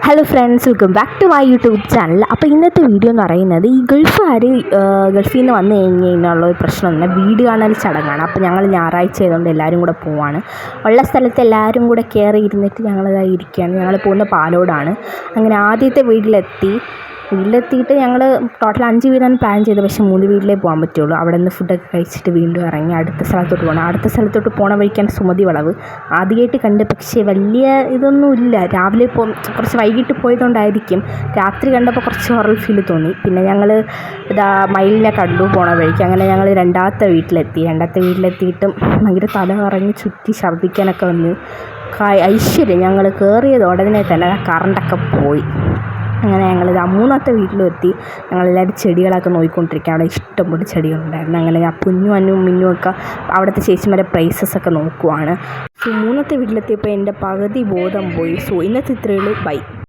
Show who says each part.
Speaker 1: Hello friends, welcome back to my YouTube channel. അപ്പോൾ ഇന്നത്തെ video എന്ന് പറയുന്നത് ഈ ഗൾഫുകാർ ഗൾഫിൽ നിന്ന് വന്നു കഴിഞ്ഞുള്ള ഒരു പ്രശ്നമൊന്നുമില്ല, വീട് കാണൽ ചടങ്ങാണ്. അപ്പോൾ ഞങ്ങൾ ഞായറാഴ്ച ആയതുകൊണ്ട് എല്ലാവരും കൂടെ പോവാണ്. ഉള്ള സ്ഥലത്ത് എല്ലാവരും കൂടെ കയറി ഇരുന്നിട്ട് ഞങ്ങളിതായി ഇരിക്കുകയാണ്. ഞങ്ങൾ പോകുന്ന പാലോടാണ്. അങ്ങനെ ആദ്യത്തെ വീട്ടിലെത്തിയിട്ട് ഞങ്ങൾ ടോട്ടൽ 5 വീടാണ് പ്ലാൻ ചെയ്തത്. പക്ഷേ 3 വീട്ടിലേ പോകാൻ പറ്റുള്ളൂ. അവിടെ നിന്ന് ഫുഡൊക്കെ കഴിച്ചിട്ട് വീണ്ടും ഇറങ്ങി അടുത്ത സ്ഥലത്തോട്ട് പോകണം. അടുത്ത സ്ഥലത്തോട്ട് പോണ വഴിക്കാണ് സുമതി വളവ്. ആദ്യമായിട്ട് കണ്ട്, പക്ഷേ വലിയ ഇതൊന്നുമില്ല. രാവിലെ കുറച്ച് വൈകിട്ട് പോയതുകൊണ്ടായിരിക്കും രാത്രി കണ്ടപ്പോൾ കുറച്ച് ഹൊറർ ഫീൽ തോന്നി. പിന്നെ ഞങ്ങൾ മയിലിനെ കണ്ടു പോണ വഴിക്ക്. അങ്ങനെ ഞങ്ങൾ രണ്ടാമത്തെ വീട്ടിലെത്തിയിട്ടും ഭയങ്കര തല കറങ്ങി ചുറ്റി ഛർദ്ദിക്കാനൊക്കെ വന്ന് ഐശ്വര്യം. ഞങ്ങൾ കയറിയത് ഉടനെ തന്നെ കറണ്ടൊക്കെ പോയി. അങ്ങനെ ഞങ്ങളിത് മൂന്നാമത്തെ വീട്ടിലും എത്തി. ഞങ്ങളെല്ലാവരും ചെടികളൊക്കെ നോക്കിക്കൊണ്ടിരിക്കുക. അവിടെ ഇഷ്ടംപോലെ ചെടികളുണ്ടായിരുന്നു. അങ്ങനെ ഞാൻ കുഞ്ഞും മിന്നുമൊക്കെ അവിടുത്തെ ചേച്ചിമാരെ പ്രൈസസൊക്കെ നോക്കുവാണ്. സോ മൂന്നാമത്തെ വീട്ടിലെത്തിയപ്പോൾ എൻ്റെ പകുതി ബോധം പോയി. സോ ഇന്നത്തെ ഇത്രയേ ഉള്ളൂ. ബൈ.